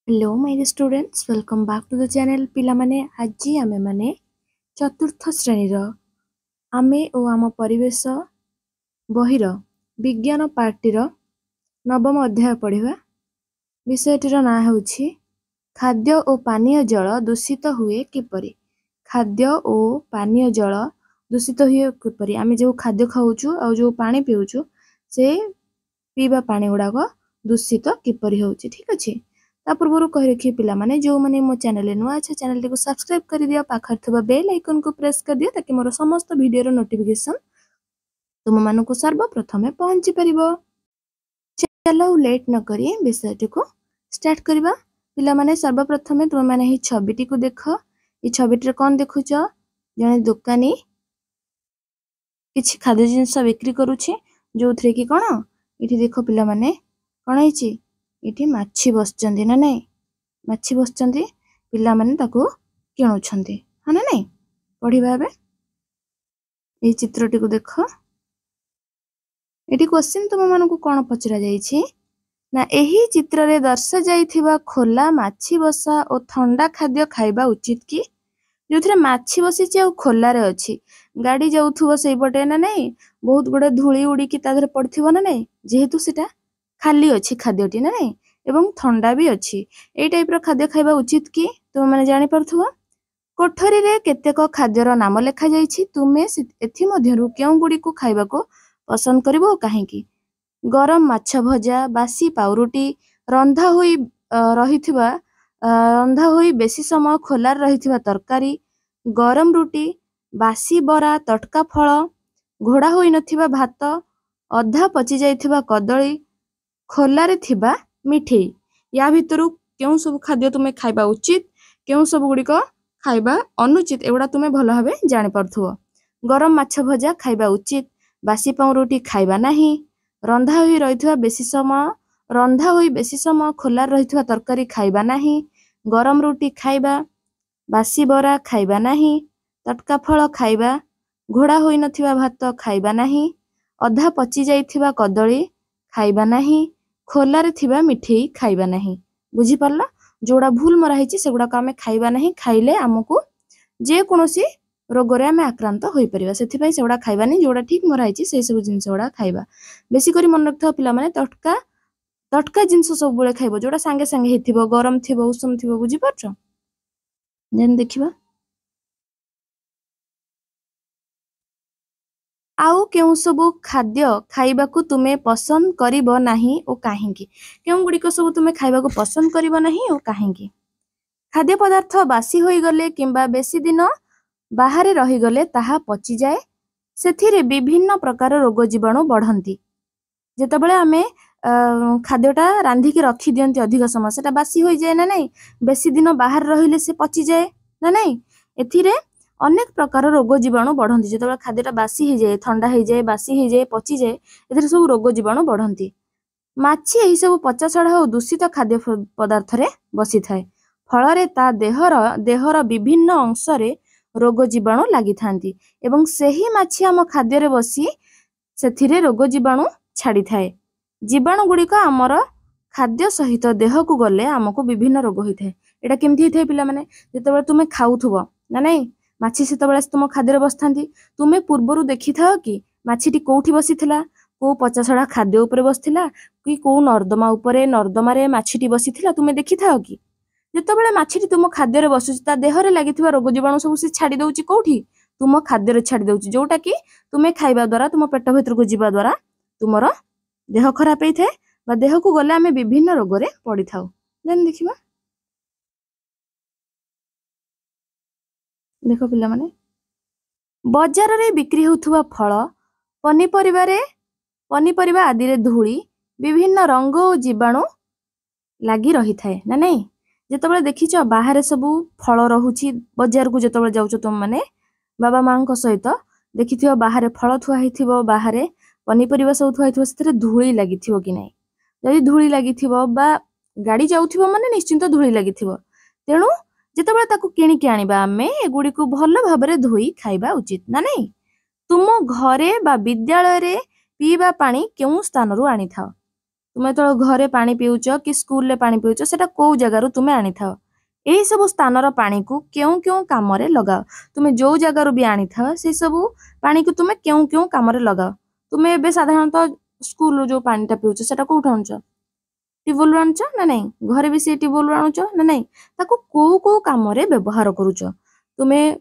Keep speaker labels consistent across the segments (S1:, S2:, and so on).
S1: Hello my students welcome back to the channel पिला माने आज आमे माने चतुर्थ श्रेणी रो आमे ओ आम परिवेश बहिर विज्ञान पार्टी रो नवम अध्याय पढ़िबा विषयटीर ना होछि खाद्य ओ पानीय जल दूषित हुए किपरि। खाद्य ओ पानीय जल दूषित हुए किपरि आमे जो खाद्य खाउछु आ जो पानी पिउछु से पीबा पानी गुड़ाक दूषित किपरि होछि। ठीक अछि ता पूर्व कहि रखिए पिला माने जो माने मो चैनल नुआ अच्छा चैनल को सब्सक्राइब कर दियो पाखर थबा बेल आइकन को प्रेस कर दियो ताकि मोर समस्त वीडियो रो नोटिफिकेशन तुम मानु को सर्वप्रथमे पहुंची परिबो। चलो लेट न करी विषयटी को स्टार्ट करबा। पिला माने सर्वप्रथमे तुम माने ही छबिटी को देखो। ई छबिटी कोन देखुछ जने दुकानी किछि खाद्य जिंस बिक्री करूछि जोथरे कि कोन इठी देखो पिला माने कोन हिची इठी माछी बसचंदी ना नहीं माछी बसचंदी पिला माने ताको किणुछंदी हा ना नहीं पढ़िबा बे ए चित्रटी को देखो। एटी क्वेश्चन तुम मानको कोन पचरा जाईछि ना एही चित्र रे दर्शा जाईथिबा खोला माछी बसा और ठंडा खाद्य खाइबा उचित की जोथरे माछी बसिछि आ खोला रे अछि गाड़ी जाउथुबो सेई पटे ना नहीं बहुत गुडे धूली उडी की तादरे पड़थिबो ना नहीं जेहेतु सेटा खाली अछि खाद्यटी ना नहीं एवं ठंडा भी अछि ए टाइप रो खाद्य खाइबा उचित की तुम माने जानि परथुबो। कोठरी रे केतेक खाद्यर नाम लेखा जाईछि तुमे एथि मध्यरु केउ गुडी को खाइबा को पसंद करिवो काहे की गरम माछ भजा बासी पाउरुटी रंधा होई बेसी समय खोला रहिथिबा तरकारी गरम रुटी बासी बरा तटका फल घोड़ा होई नथिबा भात अधा पचि जाइथिबा कदली खोला रे थिबा मिठे या भितरु केउ सब खाद्य तुमे खाइबा उचित केउ सब गुडी को खाइबा अनुचित एवडा तुमे भलो भाबे जानि परथुबो। गरम माछ भजा खाइबा उचित बासी पाउरुटी खाइबा नाही रंधा होई बेसी समय खोला रहिथिबा तरकारी खाइबा नाही गरम रुटी खाइबा बासी बरा खाइबा नाही तटका फल खाइबा घोड़ा होई नथिबा भात खाइबा नाही अधा पचि जाइथिबा कदली खाइबा नाही खोला रे थिबा मिठेई खाइबा नाही। बुझी परला जोड़ा भूल मरा हिची सेगुडा को आमे खाइबा नाही खाइले हमकु जे कोनोसी रोग रे आमे आक्रांत होई परिबा सेथि पई सेगुडा खाइबा नाही जोड़ा ठीक मरा हिची से सब जिंस गुडा खाइबा बेसी करी मन रखथाओ पिला माने तटका जिंस सब बुले खाइबो जोड़ा संगे संगे हेथिबो गरम थिबो उषम थिबो बुझी परछो। देन देखिबा आउ केउ सब खाद्य खाइबा को तुमे पसंद करिवो नाही ओ काहेकी केउ गुडी को सब तुमे खाइबा को पसंद करिवो नाही ओ काहेकी खाद्य पदार्थ बासी होई गले किंबा बेसी दिन बाहरे रही गले ताहा पचि जाए सेथिरे विभिन्न प्रकार रोग जीवाणु बढ़ंती जेतबेले आमे खाद्यटा रांधी की रखी दियंती अधिक समय सेटा बासी होई जाए ना नहीं बेसी दिन बाहर रहिले से पचि जाए ना नहीं एथिरे अनेक प्रकार रोग जीवाणु बढ़ंती जेतबेले खाद्यटा बासी हो जाए ठंडा हो जाए बासी हो जाए पचि जाए एथिरे सब रोग जीवाणु बढ़ंती माछी एही सब पचासड़ा और दूषित खाद्य पदार्थ रे बसी थाए फल ता देहर विभिन्न अंश रे रोग जीवाणु लागि थांती एवं सेही माछी आम खाद्य रे बसी सेथिरे रोग जीवाणु छाड़ी थाए जीवाणु गुड़िक आमर खाद्य सहित देह को गले आमको विभिन्न रोग होई थाए। एटा केमथि होई थाए पिला माने जेतेबेले तुमे खाउथुबो ना नहीं माछी सेतेबेले तुम खाद्य रे बसथांती तुमे पूर्वरु देखि थाओ कि माछीटी कोठी बसिथिला को पचासड़ा खाद्य उपरे बसथिला कि को नर्दमा उपरे नर्दमा रे माछीटी बसिथिला तुमे देखि थाओ कि जेतेबेले माछीटी तुम खाद्य रे बसुची ता देह रे लागिथिबा रोग जीवाणु सब से छाडी दउची कोठी तुम खाद्य रे छाडी दउची जोटा कि तुमे खाइबा द्वारा तुम पेट भीतर को जीवा द्वारा तुमरो देह खराब होई थाए बा देह को गले आमे विभिन्न रोग रे पड़ी थाउ। देन देखिबा देखो पिला माने बाजार रे बिक्री होथुवा फल पनीपरिबा आदि रे धूली विभिन्न रंग और जीवाणु लागी रही थाए ना नहीं जेतेबेले देखिछ बाहर सबु फल रहुची बाजार को जेतेबेले जाउछ तुम माने बाबा मां को सहित देखिथियो बाहर फल थुआ हिथिबो बाहर पनीपरिबा सब थुआ हिथिबो सेतरे धूली लागिथिबो कि नहीं जदि धूली लागिथिबो बा गाड़ी जाउथिबो माने निश्चिंत धूली लागिथिबो तेणु जेतेबेले ताकू किणी के आनिबा आमे एगुडी को भलो भाबरे धोई खाइबा उचित ना नहीं तुम घरे बा विद्यालय रे पीबा पानी केउ स्थान रु आनी थाओ तुम जो घरे पानी पीउच कि स्कूल पानी पीउच सेटा को जगार तुम आनी था यही सब स्थानर पानी को क्यों क्यों काम लगाओ तुम जो जगार भी आनी था से सब पानी को तुम क्यों क्यों काम लगाओ तुम ए साधारणतः स्कूल जो पानीटा पीउच सेटा कोठु आनुच ट्यूबवेल आनुच ना नहीं घरे भी सी ट्यूबवेल आनुच ना नहीं ताको को काम व्यवहार करुच तुम्हें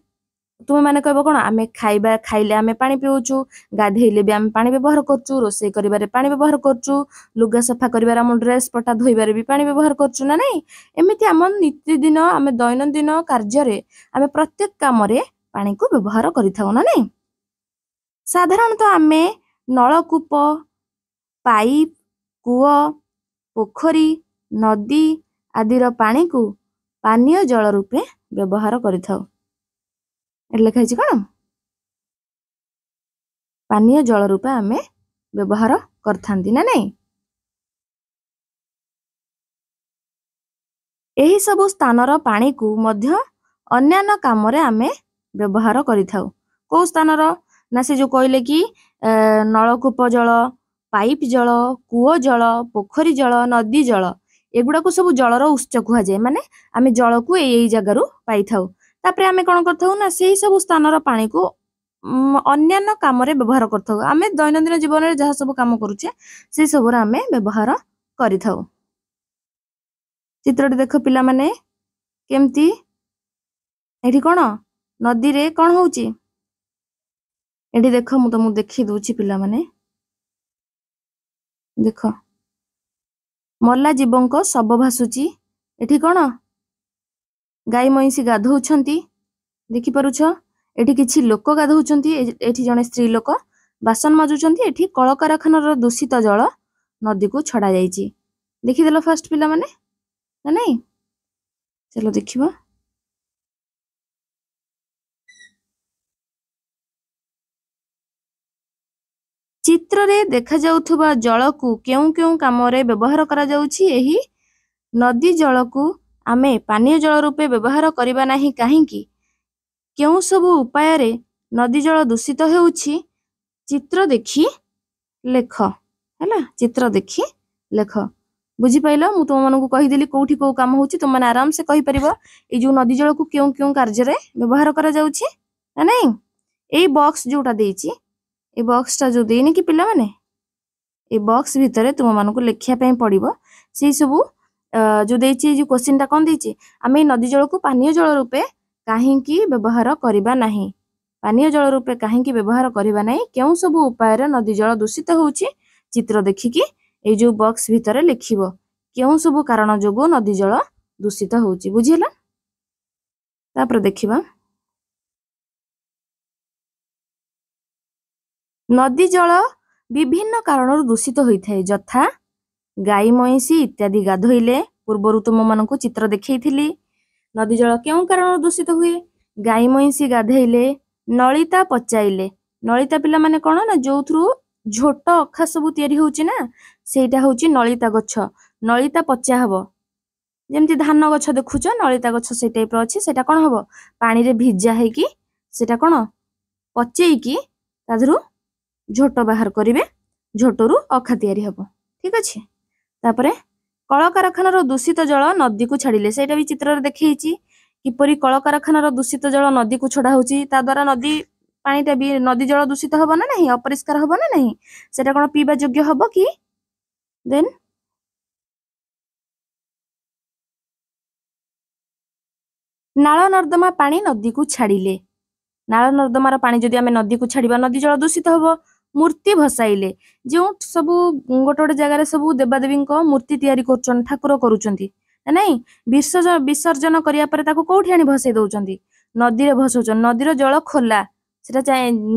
S1: तुम मैंने कहब कौन आम खाइबा खाइले आम पानी पीऊचु गाधेले भी आम पानी व्यवहार करचु रोषे करिबारे पानी व्यवहार करचु लुगा सफा करिबारे आम ड्रेस पटा धोइबारे भी पानी व्यवहार करचु ना नहीं एमिति आम नित्यदिन आम दैनंदिन कार्य आम प्रत्येक काम पानी को व्यवहार करिथाउ ना नहीं साधारणतः आम नलकूप पाइप कूଅ पोखरी नदी आदिर पानी को पानीय जल रूपे व्यवहार करिथाउ लिखा कौन पानीय जल रूपे आम व्यवहार करथांती ना नहीं एही सब स्थानर पानी को मध्य अन्यान्य काम रे आम व्यवहार करिथाउ को स्थानर ना से जो कहले कि नलकूप जल पाइप जल कूଅ जल पोखरी जल नदी जल एगुड़ा को सब जलर उत्स कह जाए माने आम जल को यही जगार पाई थाउ तापर आम कौन करथाउ ना से सब स्थानर पानी को अन्यान्य काम व्यवहार करथाउ आम दैनंदिन जीवन में जहाँ सब काम करुचे से सब आम व्यवहार करिथाउ चित्रटी देख पिला माने केमती एठी कौन नदी रे कौन होउची एठी देख मु तुमको देखी दूची पिला माने देख मल्ला जीवंक शब भासुची एठी कौन गाई महिषी गाधौछंती देखि पारुछ एठी किछि लोक गाधौछंती एठी जने स्त्री लोक बासन माजुछंती एठी कल कारखानार दूषित जल नदी को छड़ा जाइछि देखिदेल फास्ट पिला माने ना नहीं चलो देखिबा चित्र रे देखा जाउथबा जल को केउ केउ काम रे व्यवहार करा जाउछि एही नदी जल को आमे पानीय जल रूपे व्यवहार करिबा नाही काहेकि केउ सब उपाय रे नदी जल दूषित हेउछि चित्र देखि लेख हैला चित्र देखि लेख बुझी पाइलो मु तुम मानकु कहि देली कोठी को काम होउछि तुम माने आराम से कहि परिबो ए जो नदी जल को केउ केउ कार्य रे व्यवहार करा जाउछि ना नहीं एई बॉक्स जोटा देइछि ए बॉक्स टा जो देनी कि पिला माने ए बॉक्स भितरे तुम मानकु लेखिया पई पड़िबो सेई सब जो देइछि जो क्वेश्चन टा कोन देइछि आमे नदी जल को पानीय जल रूपे काहेकि व्यवहार करिबा नाही पानीय जल रूपे काहेकि व्यवहार करिबा नाही केउ सब उपाय रे नदी जल दूषित होउछि चित्र देखिकी ए जो बॉक्स भितरे लिखिबो केउ सब कारण जोगो नदी जल दूषित होउछि बुझिला तापर देखिबा नदी जल विभिन्न कारणରୁ दूषित होइथाय जथा गाई महिषी इत्यादि गाधोइले पूर्वरु तुम मानकु चित्र देखैथिली नदी जल केउ कारणରୁ दूषित हुए गाई महिषी गाधेइले नलिता पचाइले नलिता पिला माने कोन ना जोथ्रु झोट अखा सब तयारी होउची ना सेटा होउची नलिता गछ नलिता पचा हबो जेमति धान गछ देखुछ नलिता गछ से टाइप रो अछि सेटा कोन हबो पानी रे भिजा हेकी सेटा कोन पचेइकी ताधरु झोट बाहर करिवे झोटरू अखा तयारी हबो ठीक अछि तापरे कल कारखानार दूषित जल नदी को छाड़िले सेटा भी चित्र रे देखैछि किपरि कल कारखानार दूषित जल नदी को छड़ा होउची ता द्वारा नदी पानीटा भी नदी जल दूषित हबो ना नहीं अपरिष्कार हबो ना नहीं सेटा कोन पीबा योग्य हबो कि देन नाଳ नर्दमा पानी नदी को छाड़िले नाଳ नर्दमार पानी जदि आमे नदी को छाड़िबा नदी जल दूषित हबो मूर्ति भसाइले जो सब गोटे गोटे जगार सब देवादेवी मूर्ति तैयारी कर ठाकुर करुचंती नहीं विसर्जन करिया परे ताको कोठी आनी भसई दउचंती नदी रे भसौचन नदीर जल खोला सेटा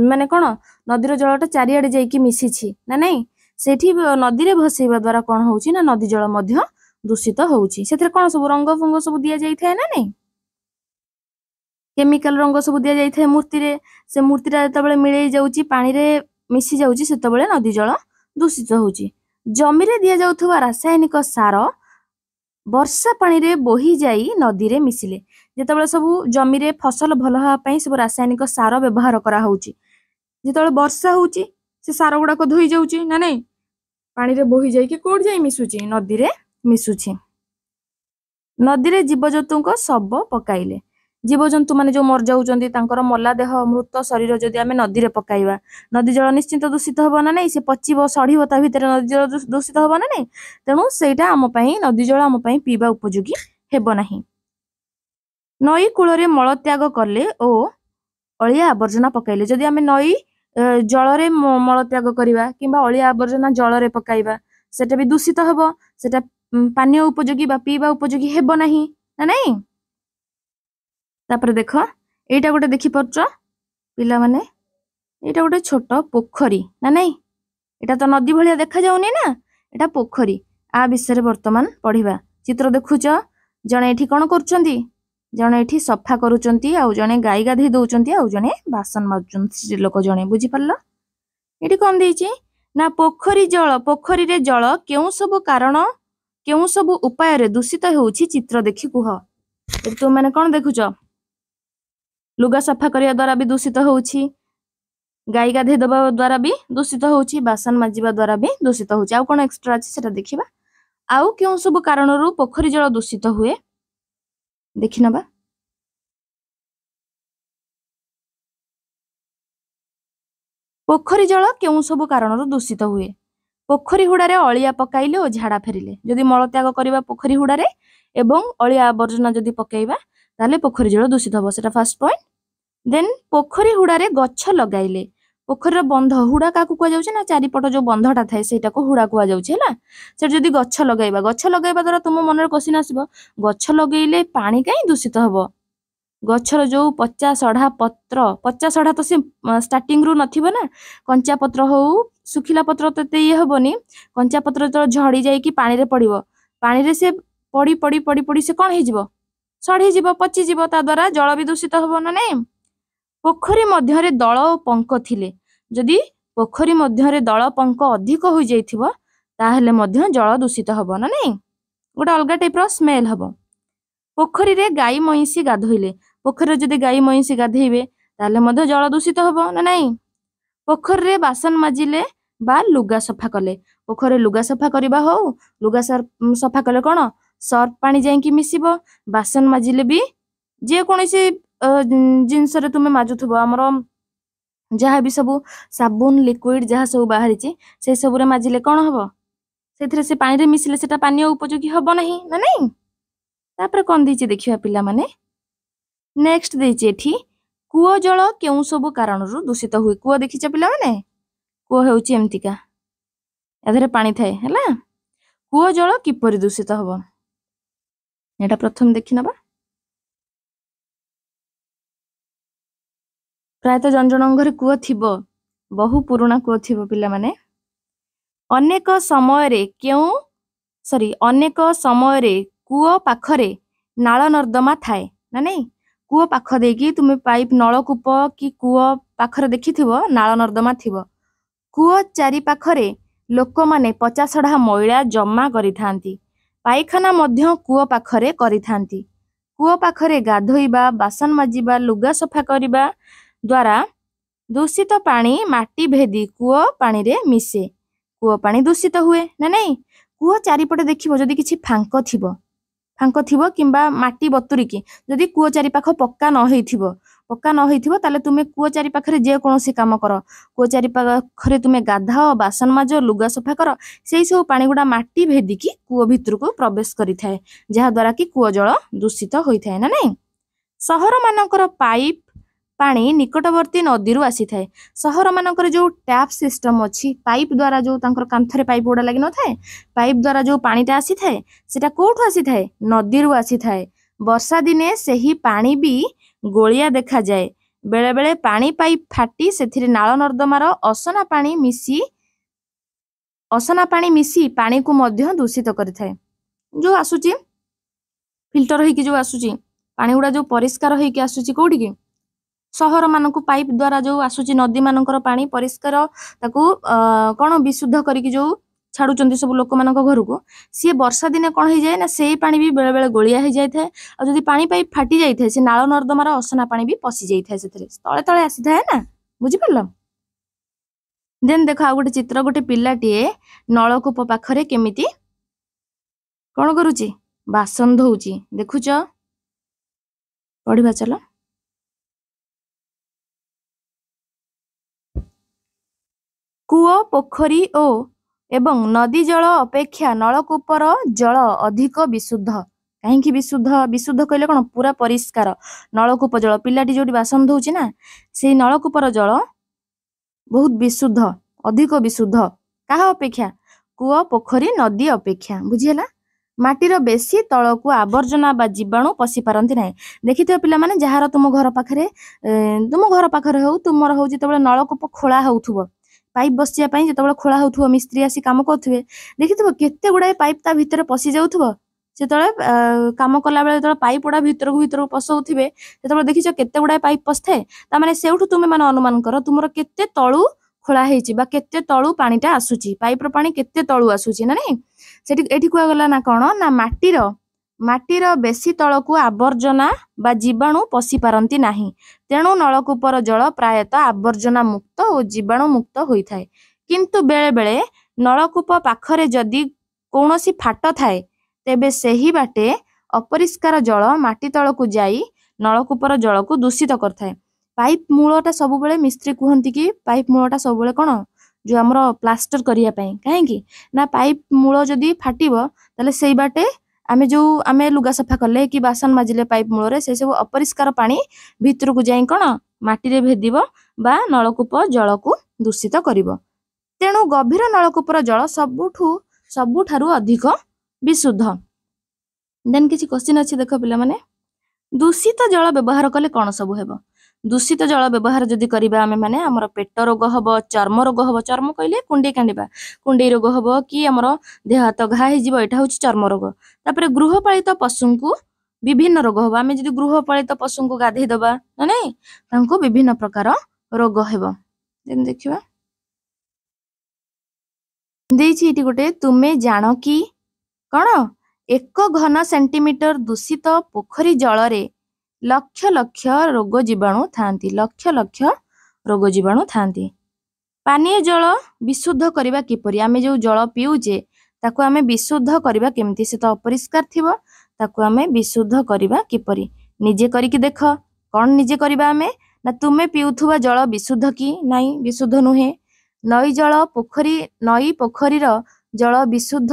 S1: माने कोन नदीर जलटा चारिआडे जाइकी मिसिछि ना नहीं सेठी नदी रे भसैबा द्वारा कोन होउची ना नदी जल मध्य दूषित होउची सेथरे कोन सब रंग फंग सब दिया जाई थाए ना नहीं केमिकल रंग सब दिया जाई थाए मूर्ति रे से मूर्तिटा जतबेले मिलै जाउची पानी रे मिसी जाउची सेतबेले नदी जल दूषित होउची जमी रे दिया जाउथबा रासायनिक सार वर्षा पानी रे बोही जाई नदी रे मिसिले जेतबेले सब जमी रे फसल भल हा पई सब रासायनिक सार व्यवहार करा होउची जेतबेले वर्षा होउची से सार गुडा को धोई जाउची ना नहीं पानी रे बोही जाइकी कोड जाई मिसुची नदी रे मिसुची। नदी रे जीवजंतु को शव पकाइले जीवजंतु माने जो मर जाउचंदी तांकर मला देह मृत शरीर जदि आमे नदी रे पकाइबा नदी जल निश्चित दूषित हबो ना नै से पचिबो सढिबो ता भितर नदी जल दूषित हबो ना नै तेणु सेटा आम पई नदी जल आम पई पीबा उपयोगी हेबो नाही। नई कूल रे मल त्याग कले ओ अलिया आवर्जना पकाइले जदि आमे नई जल रे मल त्याग करिबा किंबा अलिया आवर्जना जल रे पकाइबा सेटा भी दूषित हबो सेटा पानीय उपयोगी बा पीबा उपयोगी हेबो नाही ना नै। तापर देख एटा गोटे देखि परछ पिला माने एटा गोटे छोट पोखरी ना नै एटा तो नदी भलिया देखा जाउनी ना एटा पोखरी आ विषय वर्तमान पढ़िबा चित्र देखुच जणे एठी कोन करचंदी जणे एठी सफा करूचंती आउ जणे गाई गाधे दउचंती आउ जणे बासन माजुचंती लोक जणे बुझी परला। एठी कोन देइची ना पोखरी रे जल केउ सब कारण केउ सब उपाय रे दूषित होउची चित्र देखि कुह तु माने कोन देखुच लुगा सफा करिया द्वारा भी दूषित होउची गाई गाधे दबा द्वारा भी दूषित होउची बासन माजिबा द्वारा भी दूषित होउची आउ कोन एक्स्ट्रा अछि सेटा देखिबा आउ केउ सब कारण रु पोखरी जल दूषित हुए देखि नबा। पोखरी जल केउ सब कारण रु दूषित हुए पोखरी हुडारे अलिया पकाइले ओ झाड़ा फेरिले जदि मल त्याग करिबा पोखरी हुडारे एवं अलिया आवर्जना जदि पकाइबा ताले पोखरी जल दूषित हबो सेटा फर्स्ट पॉइंट। देन पोखरी हुडारे गच्छ लगाइले पोखरीर बंध हुडा काकु कुआ जाउछि ना चारिपट जो बंधटा थाए सेटा को हुडा कुआ जाउछि हला से जदि गच्छ लगाइबा द्वारा तुम मन रे क्वेश्चन आसीबो गच्छ लगैले पानी काई दूषित हबो गच्छर जो पच्चा सढ़ा तो से स्टार्टिंग रु नथिबो ना कंचा पत्र हो सुखिला पत्र तो ये हबोनी कंचा पत्र तो झड़ी जाई कि पानी रे पड़िबो पानी रे से पड़ी पड़ी पड़ी पड़ी से कोन हे जिवो सढ़ी जिवो पची जिवो ता द्वारा जल भी दूषित हबो ना नै। पोखरी मध्य रे दल ओ पंख थिले जदि पोखरी मध्य रे दल पंख अधिक हो जाइथिबो ताहेले मध्य जल दूषित हबो ना नै गोटा अलगा टाइप रो स्मेल हबो। पोखरी रे गाई महिषी गाधोइले पोखरी जदि गाई महिषी गाधेइबे ताहेले मध्य जल दूषित हबो ना नै। पोखरी रे बासन माजिले बा लुगा सफा कले पोखरी लुगा सफा करिबा हो लुगा सफा कले कोन सर्फ पानी जाई कि मिसिबो बासन माजिले भी जे कोनोसी जिनस रे तुमे माजुथबो हमरो जहा भी सब साबुन लिक्विड जहा सब बाहरिची से सब रे माजिले कोन हबो सेथरे से पानी रे मिसिले सेटा पानी उपयोगी हबो नाही ना नै। तापर कोन दिछि देखिबा पिला माने नेक्स्ट देछि एठी कुओ जल केउ सब कारण रु दूषित हुई कुओ देखिछ पिला माने कुओ हेउची एमतिका एधरे पानी थाए हला कुओ जल किपरि दूषित हबो एटा प्रथम देखि नबा। प्रायतः जन घरे कुओ थिबो बहु पुराना कुओ थिबो पिला माने अनेक समय रे कुओ पाखरे नाଳ नर्दमा थाए ना नै कुओ पाख देकी तुमे पाइप नलकूप कि कुओ पाखरे देखिथिबो नाଳ नर्दमा थिबो कुओ चारि पाखरे लोक माने पचासढ़ा मैला जमा करिथांती पाइखाना मध्य कुओ पाखरे करिथांती कुओ पाखरे गाधोइबा बासन माजिबा लुगा सफा करिबा द्वारा दूषित पानी माटी भेदी कुओ पानी रे मिसे कुओ पानी दूषित हुए ना नै। कुओ चारिपटे देखिबो जदि किछि फांक थिबो किंबा माटी बतुरिकी जदि कुओ चारि पाख पक्का न होइथिबो ताले तुमे कुओ चारि पाखरे जे कोनोसी काम करो कुओ चारि पाखरे तुमे गाधाओ बासन माजो लुगा सफा करो सेई सब पानी गुडा माटी भेदिकी कुओ भितर को प्रवेश करि थाए जहा द्वारा कि कुओ जल दूषित होई थाए ना नै। सहर मानकर पाइप पानी निकटवर्ती नदी रु आसी थाए सहर मानकर जो टैप सिस्टम अछि पाइप द्वारा जो तांकर कांथरे पाइप गुडा लागि न थाए पाइप द्वारा जो पानीटा आसी थाए सेटा कोठु आसी थाए नदी रु आसी थाए वर्षा दिने सेही पानी भी गोलिया देखा जाए बेले बेले पानी पाइप फाटी सेथिरे नाଳ नर्दमार असना पानी मिसी पानी को मध्य दूषित करि थाए जो आसुची फिल्टर होई कि जो आसुची पानी गुडा जो परिष्कार होई कि आसुची कोठी कि सहर मानकु पाइप द्वारा जो आसुची नदी मानकर पानी परिष्कार ताकू कोन विशुद्ध करिकि जो छाडुचंती सब लोक मानक घर को सी वर्षा दिने कोन हो जाए ना सेही पानी भी बेले बेले गोलिया हो जाए थाए आ जदि पानी पाइप फाटी जाए थाए से नाଳ नर्दमार असना पानी भी पसी जाए थाए सेथरे तळे तळे आसी थाए ना बुझि परलो। देन देख आ गोटे चित्र गोटे पिलाटीए नलकूप पाखरे केमिति कौन करुची बासन धोउची देखुच पढ़िबा चलो। कूओ पोखरी ओ एवं नदी जल अपेक्षा नलकूपर जल अधिक विशुद्ध कहीं विशुद्ध विशुद्ध कहले कौन पूरा परिष्कार नलकूप जल पिलाटी जो बासन धोची ना से नलकूपर जल बहुत विशुद्ध अधिक विशुद्ध क्या अपेक्षा कूओ पोखरी नदी अपेक्षा बुझीला माटीर बेसी तलकू आवर्जना बा जीवाणु पशि पारती ना देखि पिला माने जहार तुम घर पाखरे हो तुम हो जो नलकूप खोला होउथुबो पाइप बसिया जो खोला होउथुबो मिस्त्री आसी काम करुवे देखि केते गुड़ाए पाइप ता भितर पशि जाउथुबो से काम कला बेले जो पाइप गुड़ा भितर पशौथे जो देखिछ केते गुड़ाए पाइप पशे ताने से तुम मैंने अनुमान कर तुम केते तलू खोला हेची बा केते तलू पानीटा आसुची पाइपर पानी केते तलू आसुची ना नहीं सेठी एठी कुआ गला ना कौन ना माटीर बेसी तलकू आवर्जना बा जीवाणु पशि पारती नाही तेणु नलकूपर जल प्रायतः आवर्जना मुक्त और जीवाणु मुक्त होता है किंतु बेले बेले नलकूप पाखरे जदि कौनसी फाट थाए तेबे सही बाटे अपरिष्कार जल माटी तलकू जाई नलकूपर जल को दूषित करथाए पाइप मूलटा सब बेले मिस्त्री कहती कि पाइप मूलटा सब बेले कौन जो आमर प्लास्टर करिया पई कहीं ना पाइप मूल जदि फाटिबो ताले सेई बाटे आमे लुगा सफा कले कि बासन माजिले पाइप मूल से सब अपरिष्कार पानी भितर को जाई कौन माटी रे भेदिबो बा नलकूप जल को दूषित करिवो तेणु गभीर नलकूपर जल सबुठारु अधिक विशुद्ध। देन किसी क्वेश्चन अच्छी देख पिला माने दूषित जल व्यवहार कले कौन सब हेबो दूषित जल व्यवहार जदि करिबा आमे माने हमर पेट रोग हबो चर्म रोग हबो चर्म कहले कुंडे कांडिबा कुंडे रोग हबो कि हमर देह हाथ घा हे जिवो एटा होची चर्म रोग तापरे गृहपालित पशुंकु विभिन्न रोग हबो आमे जदि गृहपालित पशुंकु गाधे दबा ना नहीं तांको विभिन्न प्रकार रोग हेबो देन देखिबा देइछि इटी गोटे तुमे जानो कि कौन 1 घन सेंटीमीटर दूषित पोखरी जल रे लक्ष लक्ष रोग जीवाणु थांती लक्ष लक्ष रोग जीवाणु थांती पानीय जल विशुद्ध करबा किपरि आमे जो जल पिउजे ताको आमे विशुद्ध करबा केमती से तो अपरिष्कार थिबो ताको आमे विशुद्ध करबा किपरि निजे करिकि देख कौन निजे करबा आमे ना तुमे पिउथुबा जल विशुद्ध कि नाही विशुद्ध नुहे नई पोखरीर जल विशुद्ध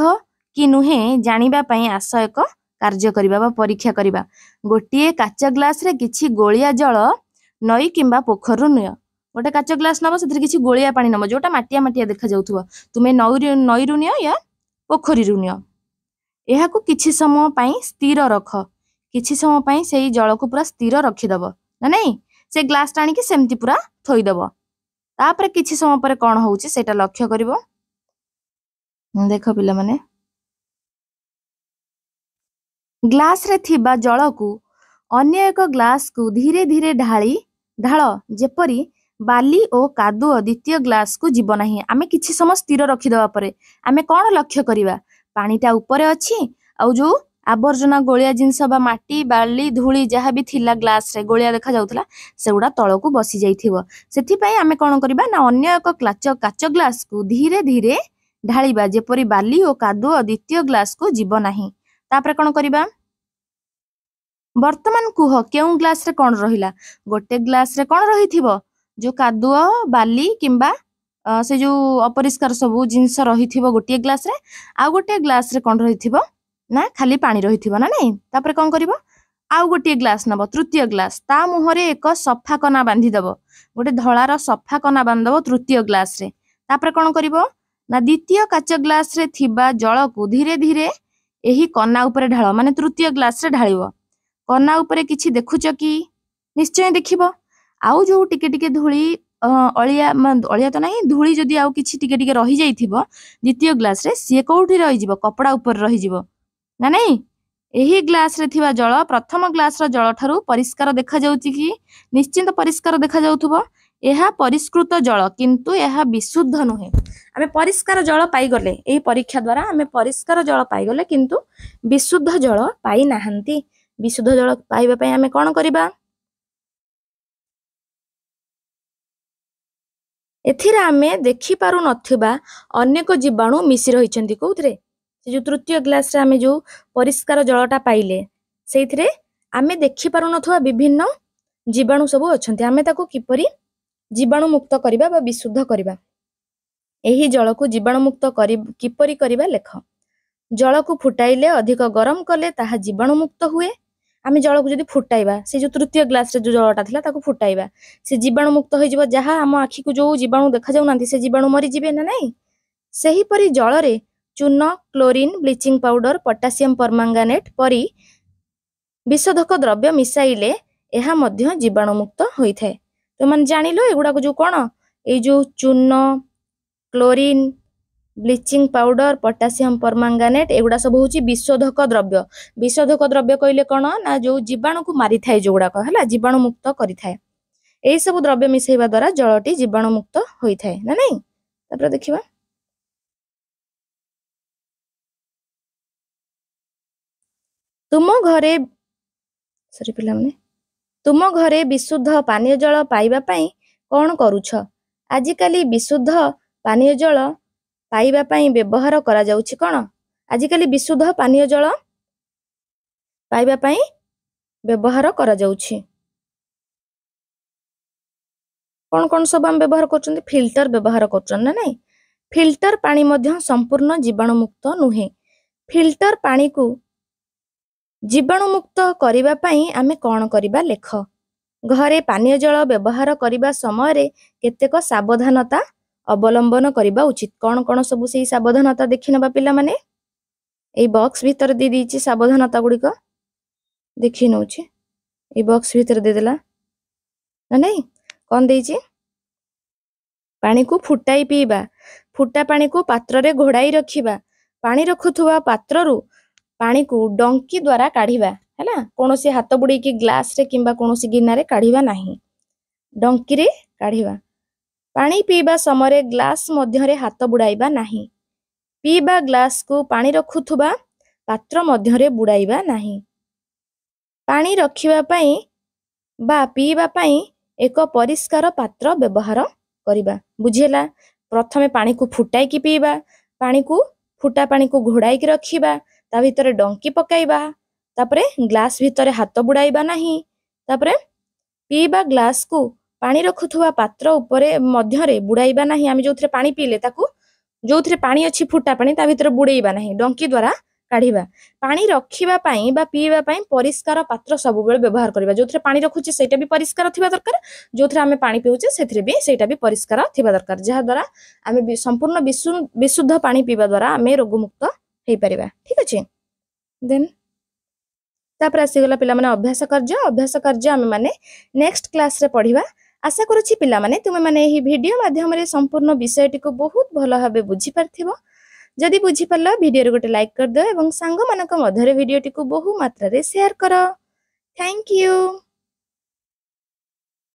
S1: कि नुहे जानिबा पई आस एक कार्य करिबा बा परीक्षा करिबा गोटे काच ग्लास रे किछि गोलिया जल नई किंबा पोखरु नियो गोटे काच ग्लास नबो सेतिर किछि गोलिया पानी नबो जोटा माटिया माटिया देखा जाउथुबो तुमे नईरु नियो या पोखरीरु नियो एहाकु किछि समय पई स्थिर रख किछि समय पई सेही जल को पूरा स्थिर रखि दबो ना नहीं से ग्लास टाणी के सेमति पूरा थोई दबो तापरे किछि समय परे कोन होउची सेटा लक्ष्य करिवो देखो पिला माने ग्लास रे थिबा जल को अन्य एक ग्लास को धीरे धीरे ढाल जेपरी बाली और कादुओ द्वितीय ग्लास को जीव नाही आमे किछि समय स्थिर रखि दवा परे आमे कोन लक्ष्य करिवा पानीटा ऊपर अछि आ जो आवर्जना गोलिया जिंस बा माटी बाली धूली जहाँ भी थिला ग्लास रे गोलिया देखा जाउथला सेउडा तळ को बसी जाइथिबो सेथि पई आमे कोन करिबा ना अन्य एक काच ग्लास को धीरे धीरे ढालिबा जेपरी बाली और कादुओ द्वितीय ग्लास को जीव नाही तापरे कोन करिबा वर्तमान कुह केउ ग्लास रे कोन रहिला गोटे ग्लास रे कोन रहिथिबो जो कादुओ बाली किंबा से जो अपरिष्कार सब जिंस रहिथिबो गोटे ग्लास रे आ गोटे ग्लास रे कोन रहिथिबो ना खाली पानी रहिथिबो ना नहीं तापरे कोन करिवो आउ गोटे ग्लास नबो तृतीय ग्लास ता मुहरे एक सफा कना बांधी दबो गोटे धଳାର सफा कना बांधबो तृतीय ग्लास रे तापरे कोन करिवो ना द्वितीय काच ग्लास रे थिबा जल को धीरे धीरे एही कना ऊपर ढाळ माने तृतीय ग्लास रे ढाळिवो कना ऊपर किछि देखुच कि निश्चय देखिबो आउ जो टिके टिके धूली अलिया तो नहीं धूली जदि आउ किछि टिके टिके रहि जाइथिबो द्वितीय ग्लास रे सिए कोउठी रहि जिवो कपड़ा ऊपर रहि जिवो ना नहीं एही ग्लास रे थिबा जल प्रथम ग्लास रो जल ठारू परिष्कार देखा जाउची कि निश्चित परिष्कार देखा जाउथबो एहा परिष्कृत जल किंतु एहा विशुद्ध नुहे आमे परिष्कार जल पाई गले एही परीक्षा द्वारा आमे परिष्कार जल पाई गले किंतु विशुद्ध जल पाई नाहंती विशुद्ध जल पाइबा पई आमे कोन करिबा एथिरे आमे देखि पारु नथिबा अनेक जीवाणु मिसी रहिछन्ति कोउथरे से जो तृतीय ग्लास रे आमे जो परिष्कार जलटा पाइले सेइथिरे आमे देखि पारु नथवा विभिन्न जीवाणु सब अछन्ति आमे ताको किपरि जीवाणु मुक्त करिबा बा विशुद्ध करिबा एही जल को जीवाणु मुक्त किपरि करिबा लेख जल को फुटाइले अधिक गरम कले ताहा जीवाणु मुक्त हुए आमे जल को जदि फुटाइबा से जो तृतीय ग्लास रे जो जलटा थिला ताको फुटाइबा से जीवाणु मुक्त होई जिवो जहा हम आखि को जो जीवाणु देखा जाउ नांती से जीवाणु मरि जिवे ना नहीं सही परि जल रे चून क्लोरीन ब्लीचिंग पाउडर पोटासियम परमांगानेट परि विशोधक द्रव्य मिसाइले एहा मध्य जीवाणु मुक्त होई थाए तो मन जानिलो एगुडा को जो कोन ए जो चून क्लोरीन ब्लीचिंग पाउडर पोटासियम परमांगानेट एगुडा सब होची विशोधक द्रव्य कहले कोन ना जो जीवाणु को मारि थाए जोगुडा को हला जीवाणु मुक्त करि थाए एही सब द्रव्य मिसैबा द्वारा जलटी जीवाणु मुक्त होई थाए ना नहीं तापर देखिबा तुम घरे सॉरी पिला माने तुम घरे विशुद्ध पानीय जल पाइबा पई कोन करूछ आजिकाली विशुद्ध पानीय जल पाइबा पई व्यवहार करा जाउछि कोन आजिकाली विशुद्ध पानीय जल पाइबा पई व्यवहार करा जाउछि कोन कोन सब हम व्यवहार करछन्ते फिल्टर व्यवहार करछन ना नहीं फिल्टर पानी मध्य संपूर्ण जीवाणु मुक्त नुहे फिल्टर पानी को जीवाणु मुक्त करिबा पई आमे कोन करिबा लेख घरे पानीय जल व्यवहार करिबा समय रे केतेक सावधानता अवलंबन करिबा उचित कोन कोन सब सेही सावधानता देखिनबा पिला माने एई बॉक्स भीतर दे दीची सावधानता गुडी को देखि नउछि एई बॉक्स भीतर दे देला ना नहीं कोन देइची पानी को फुटाई पीबा फुटा पानी को पात्र रे घोड़ाई रखिबा पानी रखुथुवा पात्र रु पानी को डंकी द्वारा काढिबा हैला कोनोसी हाथ बुडी की ग्लास रे किंबा कोनोसी गिन्ना रे काढिबा नाही डंकी रे काढिबा पानी पीबा समय रे ग्लास मध्य रे हाथ बुडाइबा नाही पीबा ग्लास को पानी रखुथुबा पात्र मध्य रे बुडाइबा नाही पानी रखिबा पई बा पीबा पई एक परिष्कार पात्र व्यवहार करिबा बुझेला प्रथमे पानी को फुटाई की पीबा पानी को फुटा पानी को घोड़ाई की रखिबा ता भीतर डंकी पकाइबा तापरे ग्लास भीतर हाथ बुडाइबा नाही तापरे पीबा ग्लास को पानी रखुथुवा पात्र उपरे मध्य रे बुडाइबा नाही आमे जोथरे पानी पीले ताकू जोथरे पानी अछि फुटा पानी ता भीतर बुडेइबा नाही डंकी द्वारा काढिबा पानी रखिबा पई बा पीबा पई परिष्कार पात्र सब बेले व्यवहार करबा जोथरे पानी रखुची सेटा भी परिष्कार थिबा दरकार जोथरे आमे पानी पिउचे सेथरे भी सेटा भी परिष्कार थिबा दरकार जहा द्वारा आमे संपूर्ण विशुद्ध पानी पीबा द्वारा आमे रोग मुक्त हेई परिबा ठीक अछि देन तापर आसी गला पिला माने अभ्यास कार्य आमे माने नेक्स्ट क्लास रे पढिबा आशा करूछि पिला माने तुमे माने एही वीडियो माध्यम रे संपूर्ण विषयटी को बहुत भलो भाबे बुझी परथिबो जदि बुझी परला वीडियो रे गोटे लाइक कर दो एवं सांग मानक मध्य रे वीडियोटी को बहु मात्रा रे शेयर करो थैंक यू।